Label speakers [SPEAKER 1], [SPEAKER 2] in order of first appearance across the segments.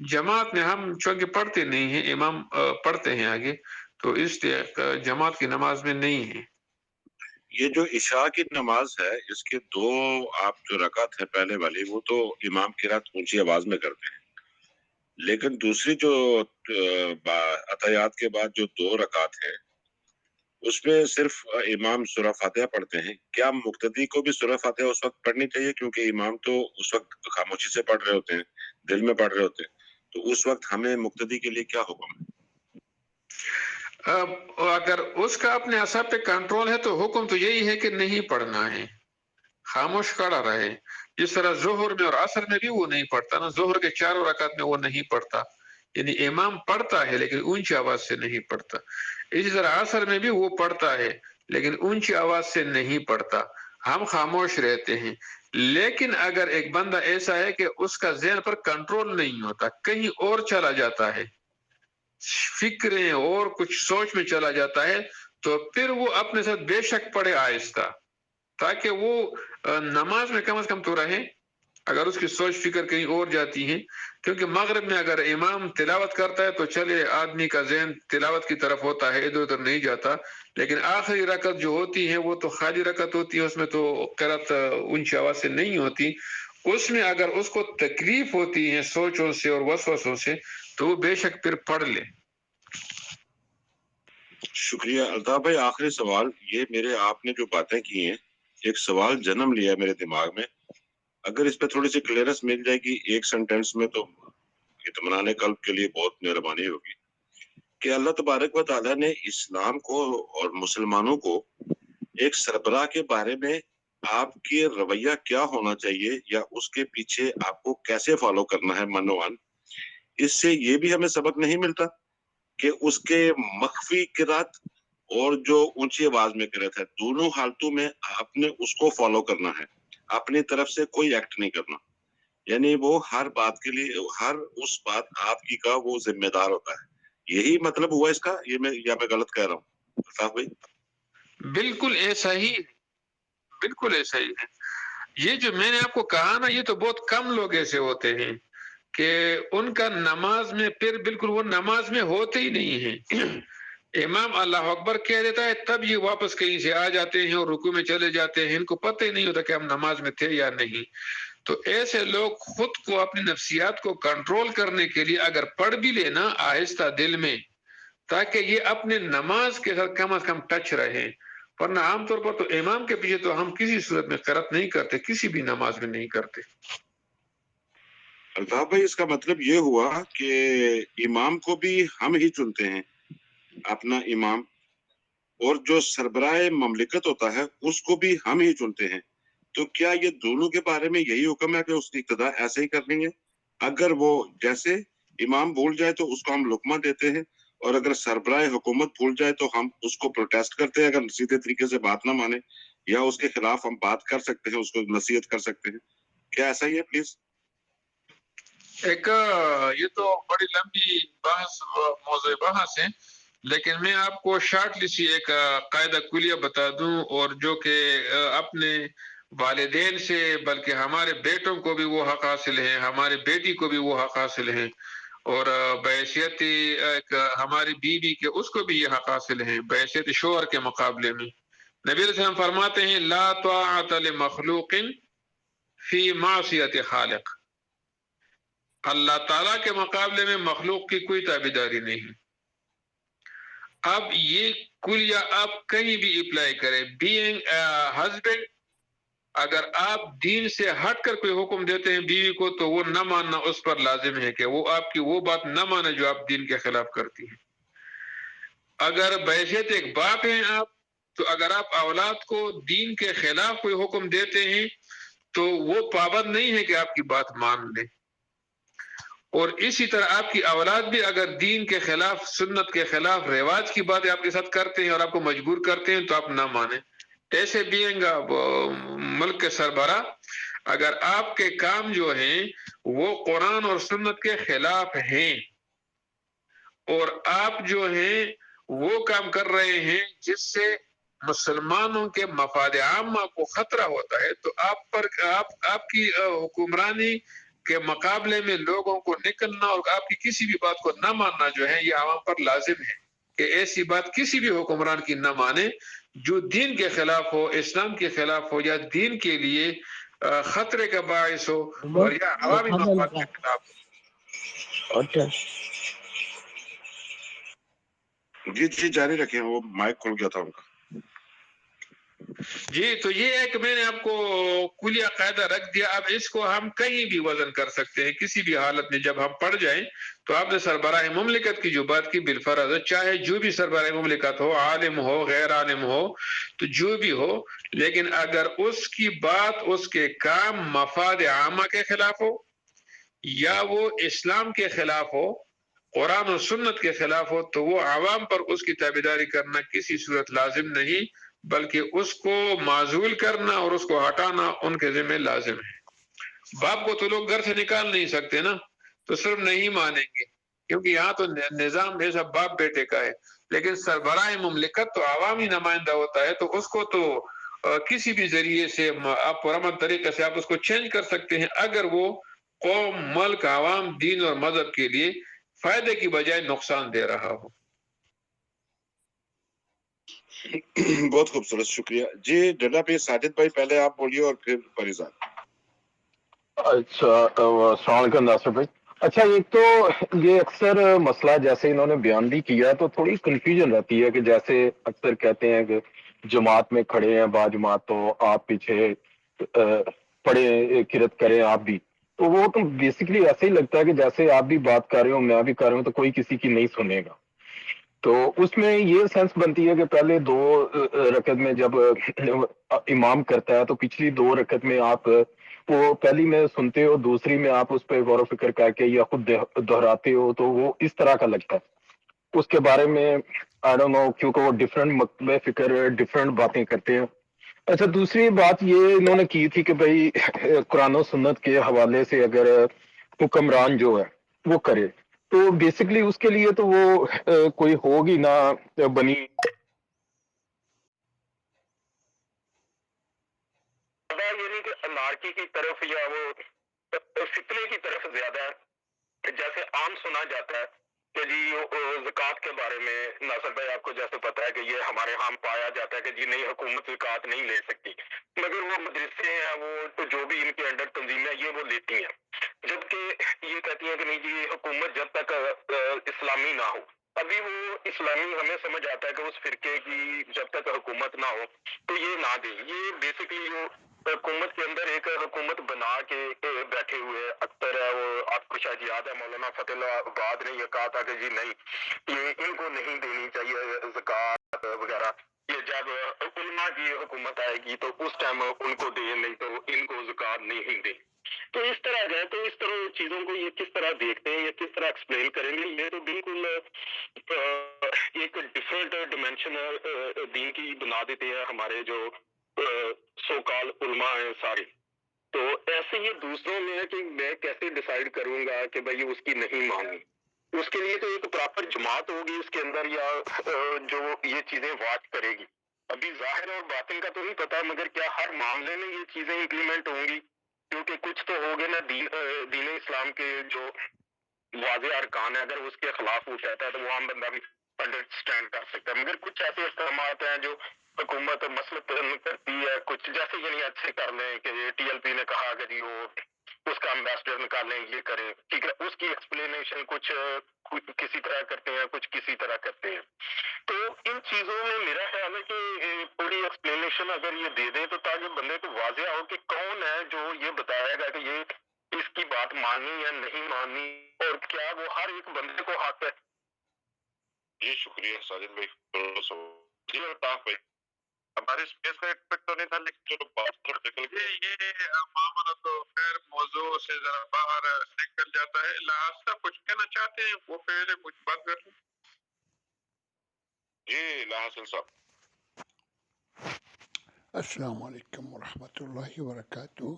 [SPEAKER 1] جماعت میں ہم چونکہ پڑھتے نہیں ہیں، امام پڑھتے ہیں آگے، تو اس لیے جماعت کی نماز میں نہیں ہے۔
[SPEAKER 2] یہ جو عشاء کی نماز ہے اس کے دو آپ جو رکعت ہے پہلے والی وہ تو امام کی رات اونچی آواز میں کرتے ہیں، لیکن دوسری جو عطیات کے بعد جو 2 رکعت ہے اس میں صرف امام سورہ فاتحہ پڑھتے ہیں، کیا مقتدی کو بھی سورہ فاتحہ اس وقت پڑھنی چاہیے؟ کیونکہ امام تو اس وقت خاموشی سے پڑھ رہے ہوتے ہیں، دل میں پڑھ رہے ہوتے ہیں، تو اس وقت ہمیں مقتدی کے لیے کیا حکم ہے؟
[SPEAKER 1] اگر اس کا اپنے اعصاب پہ کنٹرول ہے تو حکم تو یہی ہے کہ نہیں پڑھنا ہے، خاموش کھڑا رہے۔ جس طرح ظہر میں اور عصر میں بھی وہ نہیں پڑھتا نا، ظہر کے 4 رکعت میں وہ نہیں پڑھتا، یعنی امام پڑھتا ہے لیکن اونچی آواز سے نہیں پڑھتا۔ اسی طرح عصر میں بھی وہ پڑھتا ہے لیکن اونچی آواز سے نہیں پڑھتا، ہم خاموش رہتے ہیں۔ لیکن اگر ایک بندہ ایسا ہے کہ اس کا ذہن پر کنٹرول نہیں ہوتا، کہیں اور چلا جاتا ہے، فکریں اور کچھ سوچ میں چلا جاتا ہے، تو پھر وہ اپنے ساتھ بے شک پڑھے آہستہ، تاکہ وہ نماز میں کم از کم تو رہے، اگر اس کی سوچ فکر کہیں اور جاتی ہے۔ کیونکہ مغرب میں اگر امام تلاوت کرتا ہے تو چلے آدمی کا ذہن تلاوت کی طرف ہوتا ہے، ادھر ادھر نہیں جاتا، لیکن آخری رکعت جو ہوتی ہے وہ تو خالی رکعت ہوتی ہے، اس میں تو قرات اونچی آواز سے نہیں ہوتی، اس میں اگر اس کو تکلیف ہوتی ہے سوچوں سے اور وسوسوں سے تو وہ بے شک پھر پڑھ لے۔
[SPEAKER 2] شکریہ الطاف بھائی، آخری سوال یہ میرے آپ نے جو باتیں کی ہیں ایک سوال جنم لیا میرے دماغ میں، اگر اس پہ تھوڑی سی کلیئرنس مل جائے گی ایک سینٹینس میں تو اطمینان قلب کے لیے بہت مہربانی ہوگی کہ اللہ تبارک و تعالیٰ نے اسلام کو اور مسلمانوں کو ایک سربراہ کے بارے میں آپ کی رویہ کیا ہونا چاہیے یا اس کے پیچھے آپ کو کیسے فالو کرنا ہے منوان، اس سے یہ بھی ہمیں سبق نہیں ملتا کہ اس کے مخفی قرات اور جو اونچی آواز میں قرات ہے دونوں حالتوں میں آپ نے اس کو فالو کرنا ہے، اپنی طرف سے کوئی ایکٹ نہیں کرنا، یعنی وہ ہر بات کے لیے ہر اس بات آپ کی کا وہ ذمہ دار ہوتا ہے، یہی مطلب ہوا اس کا؟ یہ میں غلط کہہ رہا ہوں الطاف بھائی؟
[SPEAKER 1] بالکل ایسا ہی، بالکل ایسا ہی ہے۔ یہ جو میں نے آپ کو کہا نا، یہ تو بہت کم لوگ ایسے ہوتے ہیں کہ ان کا نماز میں پھر بالکل وہ نماز میں ہوتے ہی نہیں ہیں۔ امام اللہ اکبر کہہ دیتا ہے تب یہ واپس کہیں سے آ جاتے ہیں اور رکوع میں چلے جاتے ہیں، ان کو پتہ ہی نہیں ہوتا کہ ہم نماز میں تھے یا نہیں۔ تو ایسے لوگ خود کو اپنی نفسیات کو کنٹرول کرنے کے لیے اگر پڑھ بھی لینا آہستہ دل میں، تاکہ یہ اپنے نماز کے ساتھ کم از کم ٹچ رہے، ورنہ عام طور پر تو امام کے پیچھے تو ہم کسی صورت میں قرات نہیں کرتے، کسی بھی نماز میں نہیں کرتے۔
[SPEAKER 2] الطاف بھائی اس کا مطلب یہ ہوا کہ امام کو بھی ہم ہی چنتے ہیں اپنا امام، اور جو سربراہ مملکت ہوتا ہے اس کو بھی ہم ہی چنتے ہیں، تو کیا یہ دونوں کے بارے میں یہی حکم ہے کہ اس کی اقتدا ایسے ہی کرنی ہے؟ اگر وہ جیسے امام بھول جائے تو اس کو ہم لقمہ دیتے ہیں، اور اگر سربراہ حکومت بھول جائے تو ہم اس کو پروٹیسٹ کرتے ہیں، اگر سیدھے طریقے سے بات نہ مانے یا اس کے خلاف ہم بات کر سکتے ہیں، اس کو نصیحت کر سکتے ہیں، کیا ایسا ہی ہے؟ پلیز۔
[SPEAKER 1] ایک یہ تو بڑی لمبی بحث موضوع بحث ہے، لیکن میں آپ کو شارٹلی سی ایک قاعدہ کلیہ بتا دوں، اور جو کہ اپنے والدین سے بلکہ ہمارے بیٹوں کو بھی وہ حق حاصل ہے، ہماری بیٹی کو بھی وہ حق حاصل ہے، اور بحیثیت ایک ہماری بیوی کے اس کو بھی یہ حق حاصل ہے بحیثیت شوہر کے مقابلے میں۔ نبی علیہ السلام فرماتے ہیں لا طاعت لمخلوق فی معصیت خالق، اللہ تعالیٰ کے مقابلے میں مخلوق کی کوئی تابعداری نہیں۔ اب یہ کلیہ آپ کہیں بھی اپلائی کریں، بینگ ہسبینڈ، اگر آپ دین سے ہٹ کر کوئی حکم دیتے ہیں بیوی کو تو وہ نہ ماننا اس پر لازم ہے کہ وہ آپ کی وہ بات نہ مانے جو آپ دین کے خلاف کرتی ہیں۔ اگر بحیثیت ایک باپ ہیں آپ، تو اگر آپ اولاد کو دین کے خلاف کوئی حکم دیتے ہیں تو وہ پابند نہیں ہے کہ آپ کی بات مان لے، اور اسی طرح آپ کی اولاد بھی اگر دین کے خلاف، سنت کے خلاف، رواج کی باتیں آپ کے ساتھ کرتے ہیں اور آپ کو مجبور کرتے ہیں تو آپ نہ مانیں۔ ایسے بینگ ملک کے سربراہ، اگر آپ کے کام جو ہیں وہ قرآن اور سنت کے خلاف ہیں اور آپ جو ہیں وہ کام کر رہے ہیں جس سے مسلمانوں کے مفاد عامہ کو خطرہ ہوتا ہے، تو آپ پر آپ کی حکمرانی کے مقابلے میں لوگوں کو نکلنا اور آپ کی کسی بھی بات کو نہ ماننا جو ہے یہ عوام پر لازم ہے کہ ایسی بات کسی بھی حکمران کی نہ مانے جو دین کے خلاف ہو، اسلام کے خلاف ہو، یا دین کے لیے خطرے کا باعث ہو، اور یا عوامی مفاد کے خلاف ہو۔
[SPEAKER 2] جی جی جاری رکھیں، وہ مائک کھل گیا تھا ان کا۔
[SPEAKER 1] جی تو یہ ہے کہ میں نے آپ کو کلیہ قاعدہ رکھ دیا، اب اس کو ہم کہیں بھی وزن کر سکتے ہیں کسی بھی حالت میں جب ہم پڑھ جائیں۔ تو آپ نے سربراہ مملکت کی جو بات کی بالفرض ہے، چاہے جو بھی سربراہ مملکت ہو، عالم ہو غیر عالم ہو، تو جو بھی ہو، لیکن اگر اس کی بات، اس کے کام مفاد عامہ کے خلاف ہو یا وہ اسلام کے خلاف ہو، قرآن و سنت کے خلاف ہو، تو وہ عوام پر اس کی تابعداری کرنا کسی صورت لازم نہیں، بلکہ اس کو معزول کرنا اور اس کو ہٹانا ان کے ذمہ لازم ہے۔ باپ کو تو لوگ گھر سے نکال نہیں سکتے نا، تو صرف نہیں مانیں گے، کیونکہ یہاں تو نظام ایسا باپ بیٹے کا ہے، لیکن سربراہ مملکت تو عوامی نمائندہ ہوتا ہے، تو اس کو تو کسی بھی ذریعے سے آپ پرامن طریقے سے آپ اس کو چینج کر سکتے ہیں اگر وہ قوم، ملک، عوام، دین اور مذہب کے لیے فائدے کی بجائے نقصان دے رہا ہو۔
[SPEAKER 2] بہت خوبصورت، شکریہ جی۔ ڈڈا پہ ساجد بھائی پہلے آپ بولیے اور پھر فریضان۔
[SPEAKER 3] اچھا، السلام علیکم ناصر بھائی۔ اچھا، ایک تو یہ اکثر مسئلہ جیسے انہوں نے بیان بھی کیا تو تھوڑی کنفیوژن رہتی ہے کہ جیسے اکثر کہتے ہیں کہ جماعت میں کھڑے ہیں با جماعت، تو آپ پیچھے پڑھیں قرات کریں آپ بھی، تو وہ تو بیسیکلی ایسے ہی لگتا ہے کہ جیسے آپ بھی بات کر رہے ہو میں بھی کر رہا ہوں تو کوئی کسی کی نہیں سنے گا۔ تو اس میں یہ سینس بنتی ہے کہ پہلے 2 رکعت میں جب امام کرتا ہے تو پچھلی 2 رکعت میں آپ وہ پہلی میں سنتے ہو، دوسری میں آپ اس پہ غور و فکر کر کے یا خود دہراتے ہو، تو وہ اس طرح کا لگتا ہے۔ اس کے بارے میں آئی ڈونٹ نو، کیونکہ وہ ڈفرینٹ مکتب فکر ڈفرینٹ باتیں کرتے ہیں۔ اچھا، دوسری بات یہ انہوں نے کی تھی کہ بھائی قرآن و سنت کے حوالے سے اگر حکمران جو ہے وہ کرے تو بیسکلی اس کے لیے تو وہ کوئی ہوگی نہ بنی
[SPEAKER 4] یعنی کہ انارکی کی طرف یا وہ فتنے کی طرف زیادہ ہے، جیسے عام سنا جاتا ہے کہ جی زکوٰۃ کے بارے میں ناصر بھائی آپ کو جیسے پتا ہے کہ یہ ہمارے ہاں پایا جاتا ہے کہ جی نہیں، حکومت زکوٰۃ نہیں لے سکتی، مگر وہ مدرسے ہیں، وہ جو بھی ان کے انڈر تنظیمیں یہ وہ لیتی ہیں، جبکہ یہ کہتی ہیں کہ نہیں جی حکومت جب تک اسلامی نہ ہو، ابھی وہ اسلامی ہمیں سمجھ آتا ہے کہ اس فرقے کی جب تک حکومت نہ ہو تو یہ نہ دیں۔ یہ بیسکلی جو حکومت کے اندر ایک حکومت بنا کے بیٹھے ہوئے اختر ہے، وہ آپ کو شاید یاد ہے مولانا فتح اللہ آباد نے یہ کہا تھا کہ جی نہیں، یہ ان کو نہیں دینی چاہیے زکوٰۃ وغیرہ، یہ جب علماء کی حکومت آئے گی تو اس ٹائم ان کو دیں، نہیں تو ان کو زکوٰۃ نہیں دیں۔ تو اس طرح گئے، تو اس طرح چیزوں کو یہ کس طرح دیکھتے ہیں یا کس طرح ایکسپلین کریں گے؟ یہ تو بالکل ایک ڈفرینٹ ڈائمینشن دین کی بنا دیتے ہیں ہمارے جو سو کال علماء ہیں سارے۔ تو ایسے یہ دوسروں میں ہے کہ میں کیسے ڈیسائیڈ کروں گا کہ بھائی اس کی نہیں ماننی؟ اس کے لیے تو ایک پراپر جماعت ہوگی اس کے اندر، یا جو یہ چیزیں واچ کرے گی۔ ابھی ظاہر اور باطن کا تو نہیں پتا، مگر کیا ہر معاملے میں یہ چیزیں امپلیمنٹ ہوں گی؟ کیونکہ کچھ تو ہوگے نا دین اسلام کے جو واضح ارکان ہے، اگر اس کے خلاف وہ کہتا ہے تو وہ عام بندہ بھی انڈرسٹینڈ کر سکتا ہے، مگر کچھ ایسے اقدامات ہیں جو حکومت مسلط کرتی ہے، کچھ جیسے یعنی اچھے کر لیں کہ ٹی ایل پی نے کہا کہ جی وہ اس کا امبیسڈر نکالیں، یہ کریں، ٹھیک ہے، اس کی ایکسپلینیشن کچھ کسی طرح کرتے ہیں، کچھ کسی طرح کرتے ہیں۔ تو ان چیزوں میں میرا خیال ہے کہ پوری ایکسپلینیشن اگر یہ دے دیں تو تاکہ بندے کو واضح ہو کہ کون ہے جو یہ بتائے گا کہ یہ اس کی بات ماننی یا نہیں ماننی، اور کیا وہ ہر ایک بندے کو حق ہے۔
[SPEAKER 2] جی شکریہ ساجد بھائی۔ جی الطاف بھائی، ہمارے اسپیس کا ایکسپیکٹ تو نہیں تھا، لیکن چلو بات طرف نکل گئی۔
[SPEAKER 1] یہ معاملہ تو خیر موضوع سے ذرا باہر نکل جاتا ہے۔ لہٰذا کچھ کہنا چاہتے ہیں وہ پہلے کچھ بات کر لیں۔
[SPEAKER 2] جی لاحسن صاحب۔
[SPEAKER 5] السلام علیکم ورحمۃ اللہ وبرکاتہ۔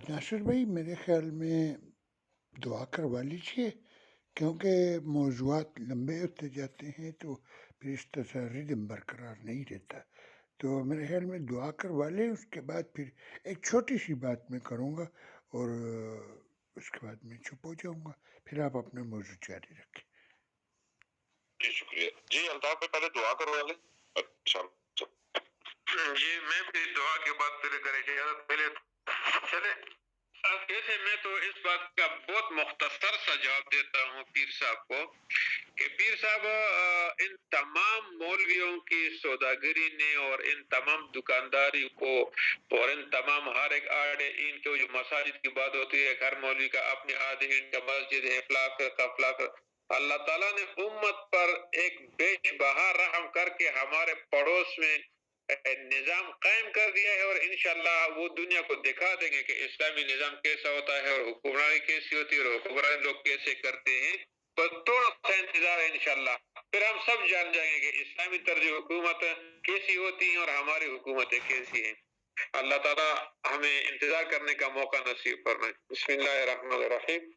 [SPEAKER 5] ناصر بھائی میرے خیال میں دعا کروا لیجیے، کیونکہ موضوعات لمبے ہوتے جاتے ہیں تو پھر اس طرح ردم برقرار نہیں رہتا، تو میرے خیال میں دعا کروا لیں، اس کے بعد پھر ایک چھوٹی سی بات میں کروں گا، اور اس کے بعد میں چپ ہو جاؤں گا، پھر آپ اپنے موضوع جاری رکھیں۔
[SPEAKER 4] جی شکریہ جی، الطاف پہ پہلے دعا کروا لیں۔ اچھا جی، میں بھی دعا کے بعد پھر کرے اجازت پہلے چلے کیسے میں تو اس بات کا بہت مختصر سا جواب دیتا ہوں پیر صاحب کو کہ پیر صاحب ان تمام مولویوں کی سوداگری نے اور ان تمام دکانداری کو اور ان تمام ہر ایک آڑے ان کے جو مساجد کی بات ہوتی ہے، ہر مولوی کا اپنے آدھے ان کا مسجد ہے فلاک اللہ تعالیٰ نے امت پر ایک بیش بہا رحم کر کے ہمارے پڑوس میں نظام قائم کر دیا ہے، اور انشاءاللہ وہ دنیا کو دکھا دیں گے کہ اسلامی نظام کیسا ہوتا ہے اور حکمرانی کیسی ہوتی ہے اور حکمران لوگ کیسے کرتے ہیں۔ بس تھوڑا سا انتظار ہے انشاءاللہ، پھر ہم سب جان جائیں گے کہ اسلامی طرز حکومت کیسی ہوتی ہیں اور ہماری حکومتیں کیسی ہیں۔ اللہ تعالیٰ ہمیں انتظار کرنے کا موقع نصیب فرمائے۔ بسم اللہ الرحمن الرحیم۔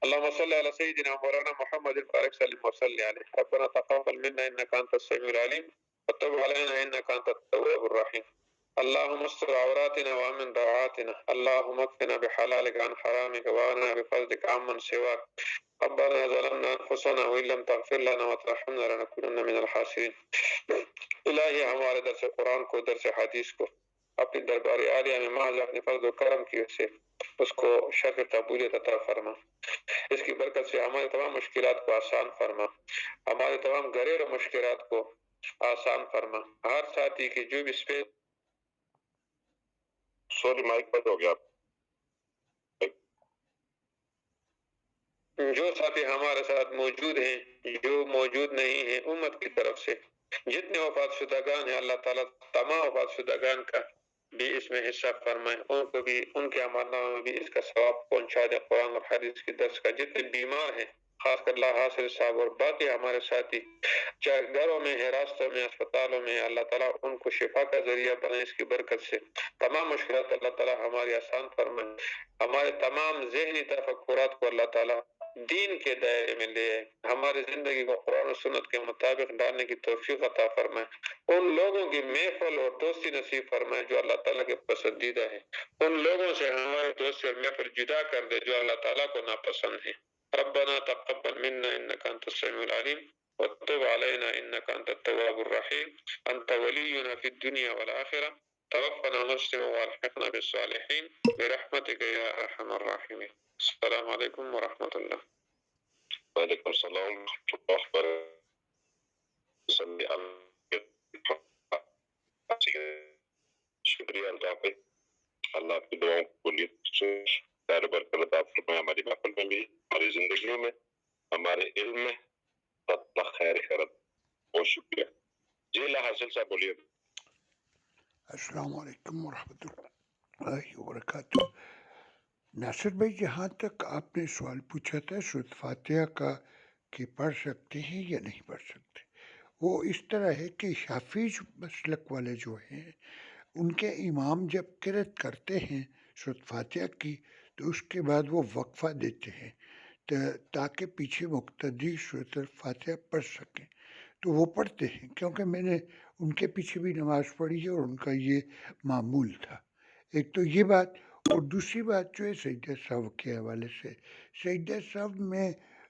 [SPEAKER 4] اللهم صل على سيدنا مولانا محمد الفارق صلی وسلم علیہ ربنا تقبل منا انك انت السميع العليم وتب علينا انك انت التواب الرحيم اللهم استر عوراتنا وامن روعاتنا اللهم اكفنا بحلالك عن حرامك واغننا بفضلك عمن سواك ربنا ظلمنا انفسنا وان لم تغفر لنا وترحمنا لنكونن من الخاسرين۔ الہی ہمارے درس قرآن کو، درس حدیث کو اپنی دربار عالیہ میں محض اپنے فضل و کرم کی وجہ سے اس کو شرف قبولیت عطا فرما۔ اس کی برکت سے ہماری تمام مشکلات کو آسان فرما، ہمارے تمام گھریلو مشکلات کو آسان فرما۔ ہر ساتھی کی جو بھی اسپیس سوری مائک بند ہو گیا، جو ساتھی ہمارے ساتھ موجود ہیں، جو موجود نہیں ہیں، امت کی طرف سے جتنے وفات شدگان ہیں اللہ تعالیٰ تمام وفات شدگان کا بھی اس میں حصہ فرمائے، ان کو بھی ان کے امانہ میں بھی اس کا ثواب پہنچا دے۔ قرآن اور حدیث کی درس کا جتنے بیمار ہیں، خاص کر اللہ حاصل صاحب اور باقی ہمارے ساتھی چاہے گھروں میں ہے، راستوں میں، اسپتالوں میں، اللہ تعالیٰ ان کو شفا کا ذریعہ بنے اس کی برکت سے۔ تمام مشکلات اللہ تعالیٰ ہماری آسان فرمائے، ہمارے تمام ذہنی تفکرات کو اللہ تعالیٰ دین کے دائرے میں لے آئے، ہماری زندگی کو قرآن و سنت کے مطابق ڈالنے کی توفیق عطا فرمائے۔ ان لوگوں کی محفل اور دوستی نصیب فرمائے جو اللہ تعالیٰ کے پسندیدہ ہیں، ان لوگوں سے ہمارے دوستی اور محفل جدا کر دے جو اللہ تعالیٰ کو ناپسند ہیں۔ ربنا تقبل منا انك انت السميع العليم وتب علينا انك انت التواب الرحيم انت ولينا في الدنيا والآخرة توفنا مسلما والحقنا بالصالحين برحمتك يا ارحم الراحمين۔ السلام علیکم ورحمۃ اللہ۔ وعلیکم السلام ورحمۃ اللہ۔ شکریہ اللہ بھائی، اللہ آپ کی دعاؤں کو خیر برکت عطا فرمائے، ہماری محفل میں بھی، ہماری زندگیوں میں، ہمارے علم میں اللہ خیر کرت۔ بہت شکریہ جی۔ اللہ حاصل صاحب بولیے۔
[SPEAKER 5] السلام علیکم ورحمۃ اللہ وبرکاتہ۔ ناصر بھائی، جہاں تک آپ نے سوال پوچھا تھا سورۃ فاتحہ کا کہ پڑھ سکتے ہیں یا نہیں پڑھ سکتے، وہ اس طرح ہے کہ شافعی مسلک والے جو ہیں ان کے امام جب قرأت کرتے ہیں سورۃ فاتحہ کی تو اس کے بعد وہ وقفہ دیتے ہیں تاکہ پیچھے مقتدی سورۃ الفاتحہ پڑھ سکیں، تو وہ پڑھتے ہیں، کیونکہ میں نے ان کے پیچھے بھی نماز پڑھی ہے اور ان کا یہ معمول تھا۔ ایک تو یہ بات، اور دوسری بات جو ہے سجدہ سہو کے حوالے سے، سجدہ سہو میں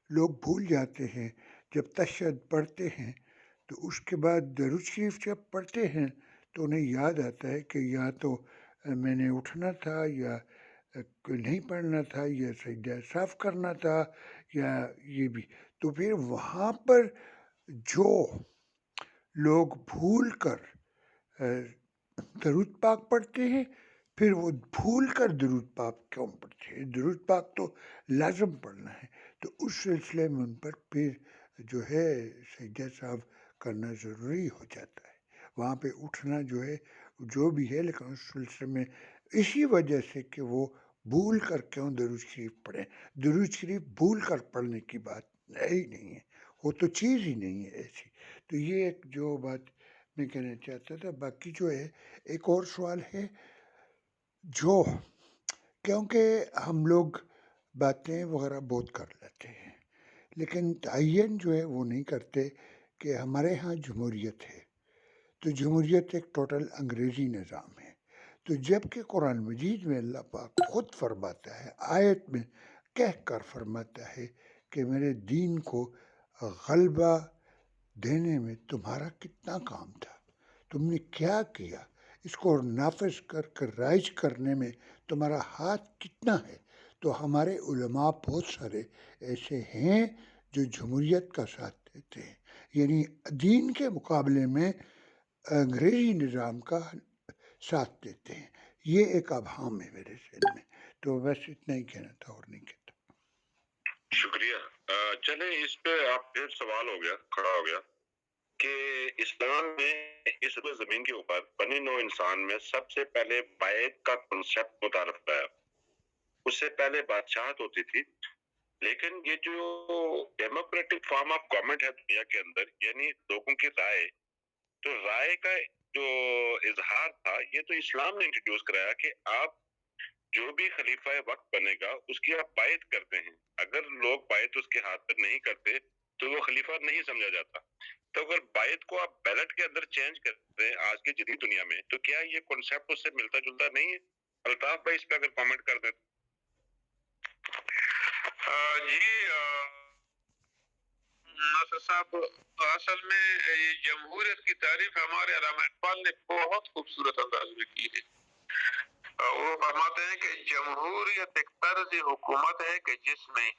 [SPEAKER 5] لوگ بھول جاتے ہیں، جب تشہد پڑھتے ہیں تو اس کے بعد درود شریف جب پڑھتے ہیں تو انہیں یاد آتا ہے کہ یا تو میں نے اٹھنا تھا یا نہیں پڑھنا تھا یا سجدہ صاف کرنا تھا یا یہ بھی، تو پھر وہاں پر جو لوگ بھول کر درود پاک پڑھتے ہیں پھر وہ بھول کر درود پاک کیوں پڑھتے ہیں؟ درود پاک تو لازم پڑھنا ہے، تو اس سلسلے میں ان پر پھر جو ہے سجدہ صاحب کرنا ضروری ہو جاتا ہے، وہاں پہ اٹھنا جو ہے جو بھی ہے، لیکن اس سلسلے میں اسی وجہ سے کہ وہ بھول کر کیوں درود شریف پڑھیں۔ درود شریف بھول کر پڑھنے کی بات ہے ہی نہیں ہے، وہ تو چیز ہی نہیں ہے ایسی۔ تو یہ ایک جو بات میں کہنا چاہتا تھا۔ باقی جو ہے ایک اور سوال ہے، جو کیونکہ ہم لوگ باتیں وغیرہ بہت کر لیتے ہیں لیکن تعین جو ہے وہ نہیں کرتے کہ ہمارے ہاں جمہوریت ہے، تو جمہوریت ایک ٹوٹل انگریزی نظام ہے، تو جب کہ قرآن مجید میں اللہ پاک خود فرماتا ہے، آیت میں کہہ کر فرماتا ہے کہ میرے دین کو غلبہ دینے میں تمہارا کتنا کام تھا، تم نے کیا کیا، اس کو نافذ کر کر رائج کرنے میں تمہارا ہاتھ کتنا ہے۔ تو ہمارے علماء بہت سارے ایسے ہیں جو جمہوریت کا ساتھ دیتے ہیں، یعنی دین کے مقابلے میں انگریزی نظام کا ساتھ دیتے ہیں۔ یہ ایک ابہام ہے میرے ذہن میں، تو بس اتنا ہی کہنا تھا اور نہیں کہتا۔
[SPEAKER 4] شکریہ۔ چلیں اس پہ آپ پھر سوال ہو گیا، کھڑا ہو گیا کہ اسلام میں اس روئے زمین کے اوپر بنی نوع انسان میں سب سے پہلے بیعت کا کنسیپٹ متعارف کرایا۔ اس سے پہلے بادشاہت ہوتی تھی، لیکن یہ جو ڈیموکریٹک فارم آف گورنمنٹ ہے دنیا کے اندر، یعنی لوگوں کی رائے، تو رائے کا جو اظہار تھا یہ تو اسلام نے انٹروڈیوس کرایا کہ آپ جو بھی خلیفہ وقت بنے گا اس کی آپ بیعت کرتے ہیں۔ اگر لوگ بیعت اس کے ہاتھ پر نہیں کرتے تو وہ خلیفہ نہیں سمجھا جاتا۔ تو اگر بیعت کو آپ بیلٹ کے اندر چینج کرتے ہیں آج کی جدید دنیا میں، تو کیا یہ کنسیپٹ اس سے ملتا جلتا نہیں ہے؟ الطاف بھائی اس پہ اگر کامنٹ کر دیں۔ جی ناصر صاحب، اصل میں یہ جمہوریت کی تعریف ہمارے علامہ اقبال نے بہت خوبصورت انداز میں کی ہے۔ وہ فرماتے ہیں کہ جمہوریت ایک طرز حکومت ہے کہ جس میں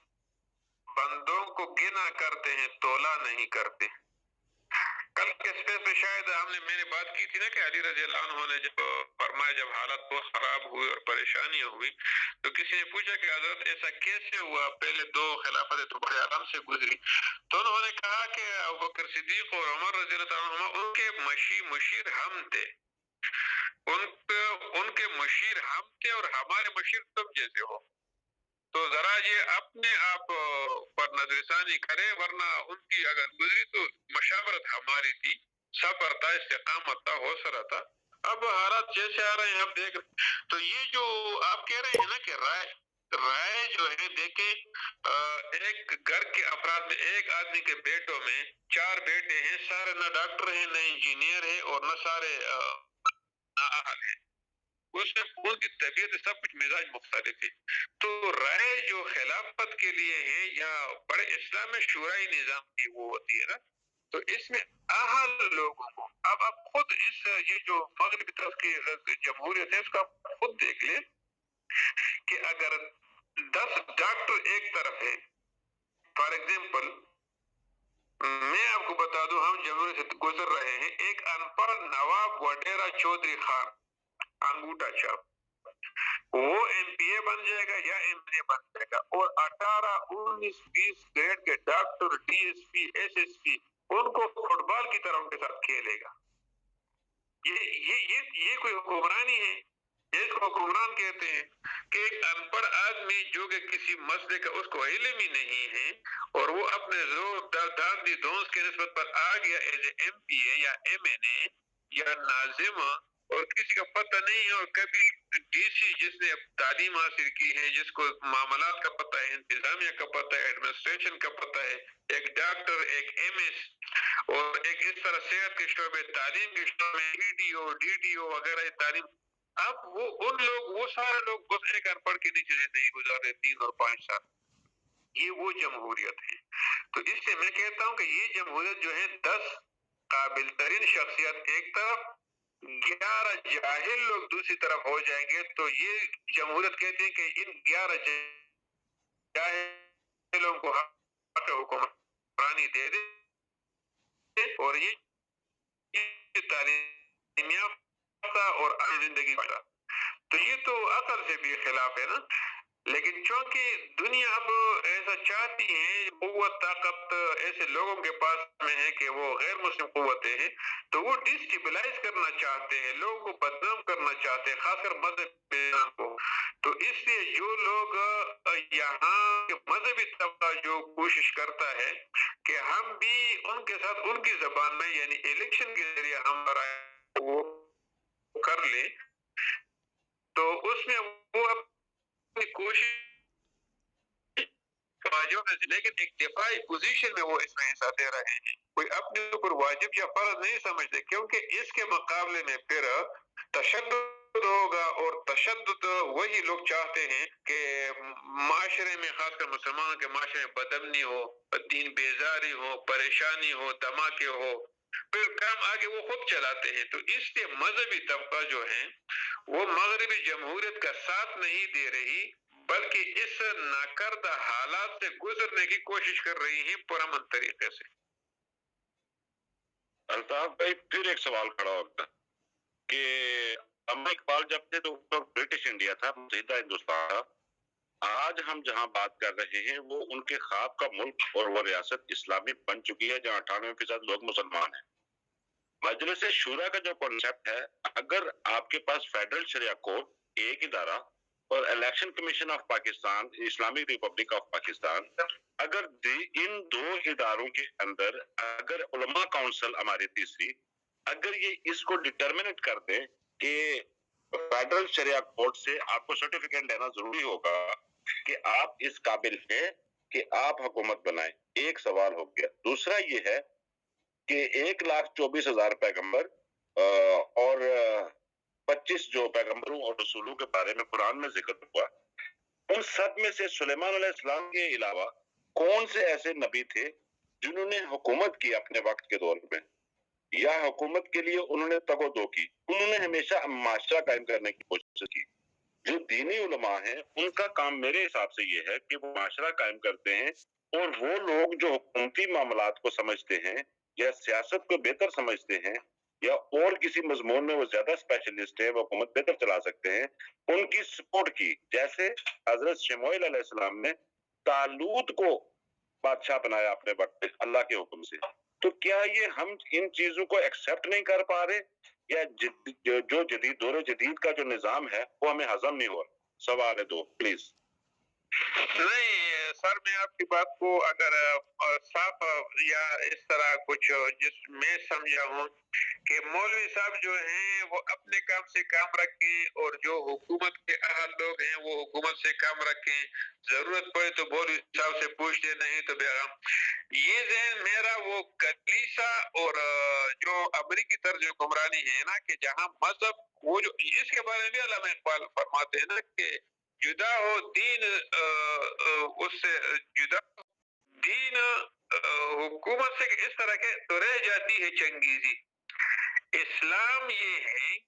[SPEAKER 4] بندوں کو گنا کرتے ہیں، تولا نہیں کرتے۔ کل کے اسپیس میں شاید میں نے بات کی تھی نا کہ علی رضی اللہ عنہ نے جب فرمایا، جب حالت بہت خراب ہوئی اور پریشانیاں ہوئی تو کسی نے پوچھا کہ حضرت ایسا کیسے ہوا، پہلے دو خلافت تو بڑے آرام سے گزری، تو انہوں نے کہا کہ ابوبکر صدیق اور عمر رضی اللہ عنہ ان کے مشیر ہم تھے، ان کے مشیر ہم تھے اور ہمارے مشیر تم جیسے ہو، تو ذرا یہ اپنے آپ پر نظر ثانی کرے، ورنہ ان کی اگر گزری تو مشاورت ہماری تھی، صبر تھا، استقامت تھا، حوصلہ تھا۔ اب حالات جیسے آ رہے ہیں اب دیکھ، تو یہ جو آپ کہہ رہے ہیں نا کہ رائے جو ہے، دیکھیں ایک گھر کے افراد میں ایک آدمی کے بیٹوں میں 4 بیٹے ہیں، سارے نہ ڈاکٹر ہیں، نہ انجینئر ہیں، اور نہ سارے اہل ہیں، اس میں ان کی طبیعت سب کچھ مزاج مختلف ہے۔ تو رائے جو خلافت کے لیے ہے یا بڑے اسلام میں شورائی نظام کی وہ ہوتی ہے نا، تو اس میں اہل لوگوں کو، اب آپ خود یہ جو مغربی طرف کی جمہوریت ہے اس کا خود دیکھ لیں کہ اگر 10 ڈاکٹر ایک طرف ہے، فار ایگزامپل میں آپ کو بتا دوں، ہم جمہوریت سے گزر رہے ہیں، ایک ان پڑھ نواب وڈیرا چودھری خان انگوٹھا چھاپ، وہ ایم پی اے بن جائے گا یا ایم اے بن جائے گا، اور 18 19 20 گریڈ کے doctor, D S P, S S P, ان کو فٹ بال کی طرح ان کے ساتھ کھیلے گا۔ یہ کوئی حکمرانی ہے؟ اس کو حکمران کہتے ہیں کہ ایک ان پڑھ آدمی جو کہ کسی مسئلے کا اس کو علم ہی نہیں ہے اور وہ اپنے زور دادی دوست کے نسبت پر آ گیا ایز اے ایم پی اے یا ایم این اے یا ناظم، اور کسی کا پتہ نہیں ہے، اور کبھی ڈی سی جس نے تعلیم حاصل کی ہے، جس کو معاملات کا پتہ ہے، انتظامیہ کا پتہ ہے، ایڈمنسٹریشن کا پتہ ہے، ایک ڈاکٹر، ایک ایم ایس، اور ایک اس طرح صحت کے شعبے، تعلیم کے شعبے، E D O, D D O وغیرہ تعلیم، اب وہ سارے لوگ بس ایک ان پڑھ کے نیچے زندگی گزارے 3 اور 5 سال۔ یہ وہ جمہوریت ہے۔ تو اس سے میں کہتا ہوں کہ یہ جمہوریت جو ہے 10 قابل ترین شخصیت ایک طرف، 11 جاہل لوگ دوسری طرف ہو جائیں گے، تو یہ جمہوریت کہتے ہیں کہ ان 11 جاہلوں کو حق حکمرانی دے دے، اور یہ تعلیم یافتہ اور زندگی گزارا۔ تو یہ تو عقل سے بھی خلاف ہے نا، لیکن چونکہ دنیا اب ایسا چاہتی ہے، قوت طاقت ایسے لوگوں کے پاس میں ہے کہ وہ غیر مسلم قوتیں ہیں، تو وہ ڈسٹیبلائز کرنا چاہتے ہیں، لوگوں کو بدنام کرنا چاہتے ہیں، خاص کر مذہب کو۔ تو اس لیے جو لوگ یہاں مذہبی طبقہ جو کوشش کرتا ہے کہ ہم بھی ان کے ساتھ ان کی زبان میں، یعنی الیکشن کے ذریعے ہم وہ کر لیں، تو اس میں وہ اپنی کوشش، لیکن ایک دفاعی پوزیشن میں وہ اس میں حصہ دے رہے ہیں، کوئی اپنے اوپر واجب یا فرض نہیں سمجھتے، کیونکہ اس کے مقابلے میں پھر تشدد
[SPEAKER 1] ہوگا اور تشدد وہی لوگ چاہتے ہیں کہ معاشرے میں، خاص کر مسلمانوں کے معاشرے میں بدامنی ہو، دین بیزاری ہو، پریشانی ہو، دھماکے ہو، پھر کام آگے وہ خود چلاتے ہیں۔ تو اس لیے مذہبی طبقہ جو ہے وہ مغربی جمہوریت کا ساتھ نہیں دے رہی، بلکہ اس ناکردہ حالات سے گزرنے کی کوشش کر رہی ہیں پرامن طریقے سے۔
[SPEAKER 2] الطاف بھائی پھر ایک سوال کھڑا ہوتا کہ علامہ اقبال جب تھے تو اس وقت برٹش انڈیا تھا، متحدہ ہندوستان تھا۔ آج ہم جہاں بات کر رہے ہیں وہ ان کے خواب کا ملک اور وہ ریاست اسلامی بن چکی ہے جہاں 98% لوگ مسلمان ہیں۔ مجلس شورا کا جو کانسیپٹ ہے، اگر آپ کے پاس فیڈرل شریعہ کورٹ ایک ادارہ اور election commission of Pakistan, Islamic republic of Pakistan, اگر ان دو اداروں کے اندر اگر علماء کونسل ہماری تیسری اگر یہ اس کو ڈٹرمنیٹ کر دے کہ فیڈرل شریعہ کورٹ سے آپ کو سرٹیفکیٹ لینا ضروری ہوگا کہ آپ اس قابل ہیں کہ آپ حکومت بنائیں، ایک سوال ہو گیا۔ دوسرا یہ ہے کہ 1,24,000 پیغمبر اور 25 جو پیغمبروں اور رسولوں کے بارے میں قرآن میں ذکر ہوا، ان سب میں سے سلیمان علیہ السلام کے علاوہ کون سے ایسے نبی تھے جنہوں نے حکومت کی اپنے وقت کے دور میں، یا حکومت کے لیے انہوں نے تگ و دو کی؟ انہوں نے ہمیشہ معاشرہ قائم کرنے کی کوشش کی۔ جو دینی علماء ہیں ان کا کام میرے حساب سے یہ ہے کہ وہ معاشرہ قائم کرتے ہیں، اور وہ لوگ جو حکومتی معاملات کو سمجھتے ہیں یا سیاست کو بہتر سمجھتے ہیں یا اور کسی مضمون میں وہ زیادہ اسپیشلسٹ ہیں، وہ حکومت بہتر چلا سکتے ہیں، ان کی سپورٹ کی۔ جیسے حضرت شموئیل علیہ السلام نے طالوت کو بادشاہ بنایا اپنے وقت پہ اللہ کے حکم سے۔ تو کیا یہ ہم ان چیزوں کو ایکسپٹ نہیں کر پا رہے، یا جو جدید دور جدید کا جو نظام ہے وہ ہمیں ہضم نہیں ہو رہا؟ سوال ہے دو پلیز۔
[SPEAKER 1] نہیں سر، میں آپ کی بات کو اگر صاف یا اس طرح کچھ جس میں سمجھا ہوں کہ مولوی صاحب جو ہیں وہ اپنے کام سے کام رکھیں اور جو حکومت کے اہل لوگ ہیں وہ حکومت سے کام رکھیں، ضرورت پڑے تو مولوی صاحب سے پوچھتے، نہیں تو بیغم۔ یہ ذہن میرا وہ کلیسا اور جو امریکی طرز حکمرانی ہے نا، کہ جہاں مذہب وہ جو اس کے بارے میں بھی علامہ اقبال فرماتے ہیں نا کہ جدا ہو دین اس سے جدا دین حکومت سے اس طرح کے تو رہ جاتی ہے چنگیزی۔ اسلام یہ ہے